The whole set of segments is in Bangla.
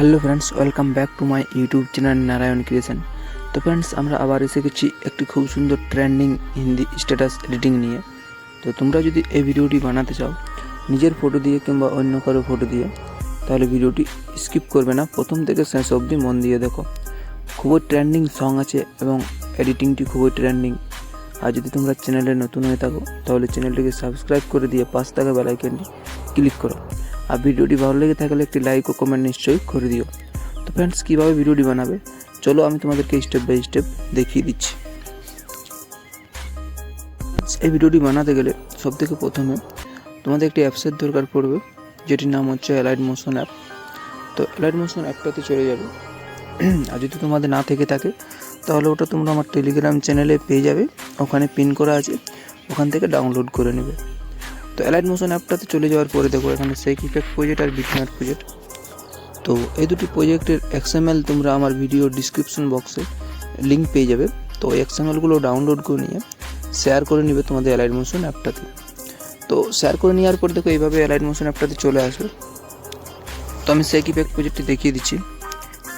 Hello friends, welcome back to my YouTube channel Narayan creation. তো ফ্রেন্ডস, আমরা আবার এসে গেছি একটি খুব সুন্দর ট্রেন্ডিং হিন্দি স্ট্যাটাস এডিটিং নিয়ে। তো তোমরা যদি এই ভিডিওটি বানাতে চাও নিজের ফটো দিয়ে কিংবা অন্য কারো ফটো দিয়ে, তাহলে ভিডিওটি স্কিপ করবে না, প্রথম থেকে শেষ অবধি মন দিয়ে দেখো। খুবই ট্রেন্ডিং সং আছে এবং এডিটিংটি খুবই ট্রেন্ডিং। আর যদি তোমরা চ্যানেলে নতুন হয়ে থাকো তাহলে চ্যানেলটিকে সাবস্ক্রাইব করে দিয়ে পাশ থাকা বেল আইকনটি ক্লিক করো। আর ভিডিওটি ভালো লেগে থাকলে একটি লাইক ও কমেন্ট নিশ্চয়ই করে দিও। তো ফ্রেন্ডস, কীভাবে ভিডিওটি বানাবে চলো আমি তোমাদেরকে স্টেপ বাই স্টেপ দেখিয়ে দিচ্ছি। এই ভিডিওটি বানাতে গেলে সবথেকে প্রথমে তোমাদের একটি অ্যাপসের দরকার পড়বে, যেটির নাম হচ্ছে অ্যালাইড মোশন অ্যাপ। তো অ্যালাইড মোশন অ্যাপটাতে চলে যাবে। আর যদি তোমাদের না থেকে থাকে তাহলে ওটা তোমরা আমার টেলিগ্রাম চ্যানেলে পেয়ে যাবে, ওখানে পিন করা আছে, ওখান থেকে ডাউনলোড করে নেবে। তো অ্যালাইড মোশন অ্যাপটাতে চলে যাওয়ার পরে দেখো এখানে শেক ইফেক্ট প্রজেক্ট আর বিটম্যাপ প্রজেক্ট। তো এই দুটি প্রজেক্টের XML তোমরা আমার ভিডিও ডিসক্রিপশন বক্সে লিঙ্ক পেয়ে যাবে। তো এই XMLগুলো ডাউনলোড করে নিয়ে শেয়ার করে নেবে তোমাদের অ্যালাইড মোশন অ্যাপটাতে। তো শেয়ার করে নেওয়ার পর দেখো এইভাবে অ্যালাইড মোশন অ্যাপটাতে চলে আসবে। তো আমি শেক ইফেক্ট প্রজেক্টটি দেখিয়ে দিচ্ছি,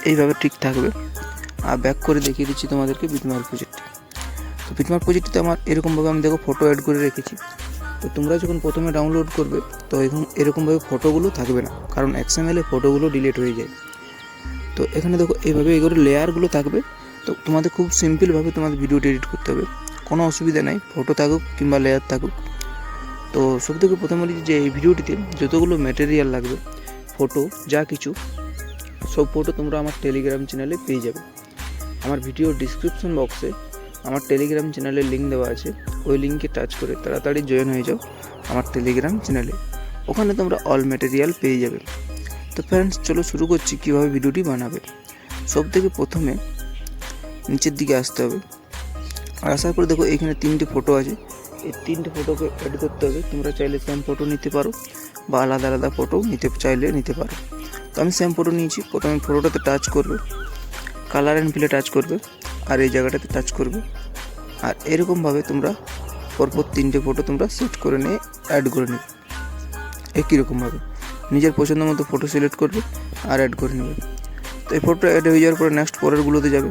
এইভাবে ঠিক থাকবে। আর ব্যাক করে দেখিয়ে দিচ্ছি তোমাদেরকে বিটম্যাপ প্রজেক্টটি। তো বিটম্যাপ প্রজেক্টটিতে আমার এরকমভাবে আমি দেখো ফটো অ্যাড করে রেখেছি। তো তোমরা যখন প্রথমে ডাউনলোড করবে তো এরকমভাবে ফটোগুলো থাকবে না, কারণ XML-এ ফটোগুলো ডিলিট হয়ে যায়। তো এখানে দেখো এইভাবে এগুলো লেয়ারগুলো থাকবে। তো তোমাদের খুব সিম্পলভাবে তোমাদের ভিডিওটি এডিট করতে হবে, কোনো অসুবিধা নাই, ফটো থাকুক কিংবা লেয়ার থাকুক। তো সবথেকে প্রথমে বলি যে এই ভিডিওটিতে যতগুলো ম্যাটেরিয়াল লাগবে, ফটো যা কিছু, সব ফটো তোমরা আমার টেলিগ্রাম চ্যানেলে পেয়ে যাবে। আমার ভিডিও ডিসক্রিপশন বক্সে আমার টেলিগ্রাম চ্যানেলের লিঙ্ক দেওয়া আছে, ওই লিঙ্কে টাচ করে তাড়াতাড়ি জয়েন হয়ে যাও আমার টেলিগ্রাম চ্যানেলে, ওখানে তোমরা অল ম্যাটেরিয়াল পেয়ে যাবে। তো ফ্রেন্ডস, চলো শুরু করছি কীভাবে ভিডিওটি বানাবে। সব থেকে প্রথমে নিচের দিকে আসতে হবে। আর আসার পরে দেখো এখানে 3টে ফটো আছে, এই 3টে ফটোকে অ্যাড করতে হবে। তোমরা চাইলে সেম ফটো নিতে পারো বা আলাদা আলাদা ফটো নিতে পারো। তো আমি সেম ফটো নিয়েছি। প্রথমে ফটোটাতে টাচ করবে, কালার অ্যান্ড ফিলে টাচ করবে, আর এই জায়গাটাতে টাচ করবে। আর এরকমভাবে তোমরা পরপর 3টে ফটো তোমরা সেট করে নিয়ে অ্যাড করে নেবে। একই রকমভাবে নিজের পছন্দ মতো ফটো সিলেক্ট করবে আর অ্যাড করে নেবে। তো এই ফটো অ্যাড হয়ে যাওয়ার পরে নেক্সট পরেরগুলোতে যাবে,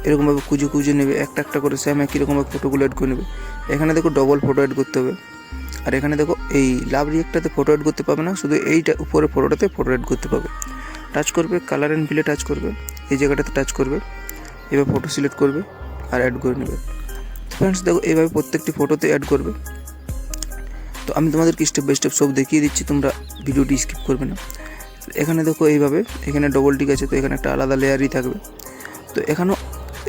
এরকমভাবে খুঁজে নেবে, একটা একটা করে সেম একই রকমভাবে ফটোগুলো অ্যাড করে নেবে। এখানে দেখো ডবল ফটো অ্যাড করতে হবে। আর এখানে দেখো এই লাভ রিয়েক্টটাতে ফটো অ্যাড করতে পাবে না, শুধু এইটা উপরে ফটোটাতে ফটো অ্যাড করতে পাবে। টাচ করবে, কালার অ্যান্ড ফিলে টাচ করবে, এই জায়গাটাতে টাচ করবে, এবার ফটো সিলেক্ট করবে আর অ্যাড করে নেবে। ফ্রেন্ডস দেখো এইভাবে প্রত্যেকটি ফটোতে অ্যাড করবে। তো আমি তোমাদেরকে স্টেপ বাই স্টেপ সব দেখিয়ে দিচ্ছি, তোমরা ভিডিওটি স্কিপ করবে না। এখানে দেখো এইভাবে এখানে ডবল টিক আছে, তো এখানে একটা আলাদা লেয়ারই থাকবে। তো এখানেও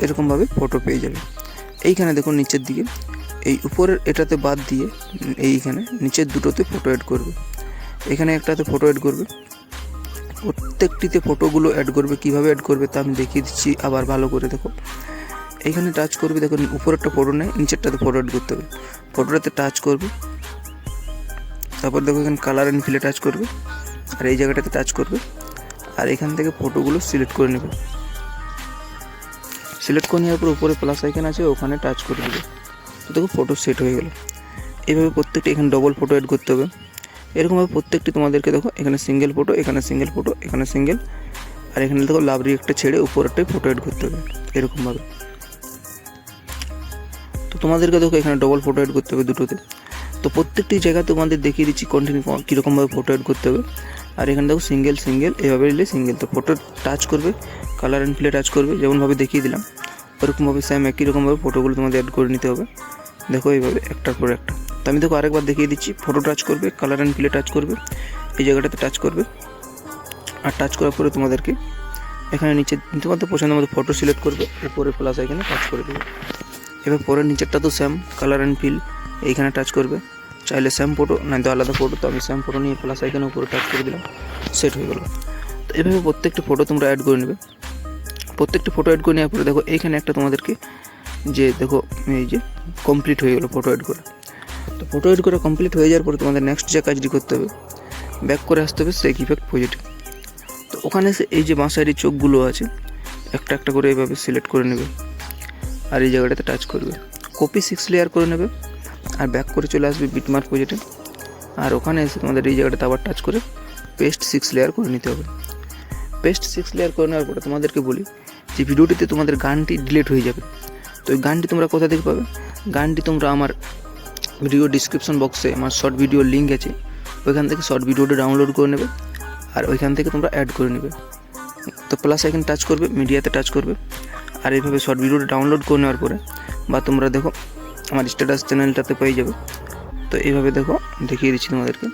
এরকমভাবে ফটো পেয়ে যাবে। এইখানে দেখো নিচের দিকে এই উপরের এটাতে বাদ দিয়ে এইখানে নিচের দুটোতে ফটো অ্যাড করবে। এখানে একটাতে ফটো অ্যাড করবে, প্রত্যেকটিতে ফটোগুলো অ্যাড করবে। কীভাবে অ্যাড করবে তা আমি দেখিয়ে দিচ্ছি আবার ভালো করে দেখো। এইখানে টাচ করবে, দেখো উপরেরটা ফটো নেই, নিচেরটাতে ফটো অ্যাড করতে হবে। ফটোটাতে টাচ করবে, তারপর দেখো এখানে কালার অ্যান্ড ফিলে টাচ করবে, আর এই জায়গাটাতে টাচ করবে, আর এখান থেকে ফটোগুলো সিলেক্ট করে নেবে। সিলেক্ট করে নেওয়ার পর উপরে প্লাস আইকন আছে, ওখানে টাচ করে দেবে। তো দেখো ফটো সেট হয়ে গেল। এইভাবে প্রত্যেকটি এখানে ডবল ফটো অ্যাড করতে হবে। এরকমভাবে প্রত্যেকটি তোমাদেরকে দেখো এখানে সিঙ্গেল ফটো, এখানে সিঙ্গেল ফটো, এখানে সিঙ্গেল, আর এখানে দেখো লাভ রিয়েক্টটা ছেড়ে উপরেরটাই ফটো অ্যাড করতে হবে এরকমভাবে। তো তোমাদেরকে দেখো এখানে ডবল ফটো অ্যাড করতে হবে দুটোতে। তো প্রত্যেকটি জায়গায় তোমাদের দেখিয়ে দিচ্ছি কন্টিনিউ কীরকমভাবে ফটো অ্যাড করতে হবে। আর এখানে দেখো সিঙ্গেল এভাবে নিলে সিঙ্গেল। তো ফটো টাচ করবে, কালার অ্যান্ড ফিলে টাচ করবে, যেমনভাবে দেখিয়ে দিলাম ওরকমভাবে সেম একই রকমভাবে ফটোগুলো তোমাদের অ্যাড করে নিতে হবে। দেখো এইভাবে একটার পর একটা। তো আমি দেখো আরেকবার দেখিয়ে দিচ্ছি, ফটো টাচ করবে, কালার অ্যান্ড ফিলে টাচ করবে, এই জায়গাটাতে টাচ করবে, আর টাচ করার পরে তোমাদেরকে এখানে নিচে তোমাদের পছন্দ মতো ফটো সিলেক্ট করবে, উপরে প্লাস এখানে টাচ করে দেবে। এবার পরের নিচেরটা তো সেম, কালার অ্যান্ড ফিল এইখানে টাচ করবে, চাইলে সেম ফটো না তো আলাদা ফটো। তো আমি সেম ফটো নিয়ে প্লাস আইকনের উপরে টাচ করে দিলাম, সেট হয়ে গেল। তো এভাবে প্রত্যেকটা ফটো তোমরা অ্যাড করে নেবে। প্রত্যেকটা ফটো অ্যাড করে নেওয়ার পরে দেখো এইখানে একটা তোমাদেরকে যে দেখো এই যে কমপ্লিট হয়ে গেলো ফটো অ্যাড করা। তো ফটো অ্যাড করা কমপ্লিট হয়ে যাওয়ার পরে তোমাদের নেক্সট যে কাজটি করতে হবে, ব্যাক করে আসতে হবে শেক ইফেক্ট প্রজেক্ট। তো ওখানে এসে এই যে বাঁ সাইডের চোখগুলো আছে একটা একটা করে এইভাবে সিলেক্ট করে নেবে, আর এই জায়গাটাতে টাচ করবে, কপি 6 লেয়ার করে নেবে, আর ব্যাক করে চলে আসবে বিটম্যাপ প্রজেক্টে। আর ওখানে এসে তোমাদের এই জায়গাটাতে আবার টাচ করে পেস্ট 6 লেয়ার করে নিতে হবে। পেস্ট 6 লেয়ার করে নেওয়ার পরে তোমাদেরকে বলি যে ভিডিওটিতে তোমাদের গানটি ডিলিট হয়ে যাবে। তো এই গানটি তোমরা কোথা থেকে পাবে? গানটি তোমরা আমার ভিডিও ডিসক্রিপশন বক্সে আমার শর্ট ভিডিওর লিঙ্ক আছে, ওইখান থেকে শর্ট ভিডিওটা ডাউনলোড করে নেবে আর ওইখান থেকে তোমরা অ্যাড করে নেবে। তো প্লাস আইকন টাচ করবে, মিডিয়াতে টাচ করবে, আর এইভাবে শর্ট ভিডিওটা ডাউনলোড করে নেওয়ার পরে বা তোমরা দেখো আমার স্ট্যাটাস চ্যানেলটাতে পেয়ে যাবে। তো এইভাবে দেখো দেখিয়ে দিচ্ছি তোমাদেরকে।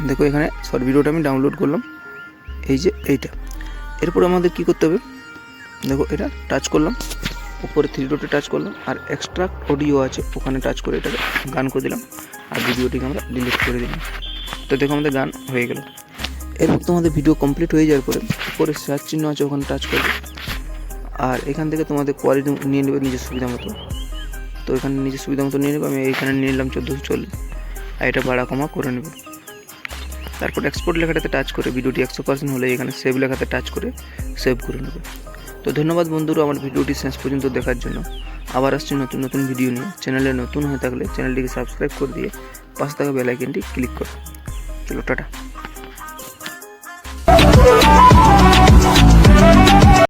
দেখো এখানে শর্ট ভিডিওটা আমি ডাউনলোড করলাম, এই যে এইটা। এরপর আমাদের কি করতে হবে, দেখো এটা টাচ করলাম, উপরে 3 ডটে টাচ করলাম, আর এক্সট্রাক্ট অডিও আছে ওখানে টাচ করে এটাকে গান করে দিলাম, আর ভিডিওটিকে আমরা ডিলিট করে দিলাম। তো দেখো আমাদের গান হয়ে গেল। এরপর তোমাদের ভিডিও কমপ্লিট হয়ে যাওয়ার পরে উপরে সার্চ চিহ্ন আছে ওখানে টাচ করবে, আর এখান থেকে তোমাদের কোয়ালিটি নিয়ে নেবে নিজের সুবিধা মতো। তো এখানে নিজের সুবিধা মতো নিয়ে নেবে, আমি এইখানে নিয়ে নিলাম 1440, আর এটা বাড়া কমা করে নেবে। তারপর এক্সপোর্ট লেখাটাতে টাচ করে ভিডিওটি 100% হলে এখানে সেভ লেখাতে টাচ করে সেভ করে নেবে। তো ধন্যবাদ বন্ধুরা আমার ভিডিওটি শেষ পর্যন্ত দেখার জন্য। আবার আসছি নতুন নতুন ভিডিও নিয়ে। চ্যানেলে নতুন হয়ে থাকলে চ্যানেলটিকে সাবস্ক্রাইব করে দিয়ে পাশে থাকা বেল আইকনটি ক্লিক করো। চলো টাটা।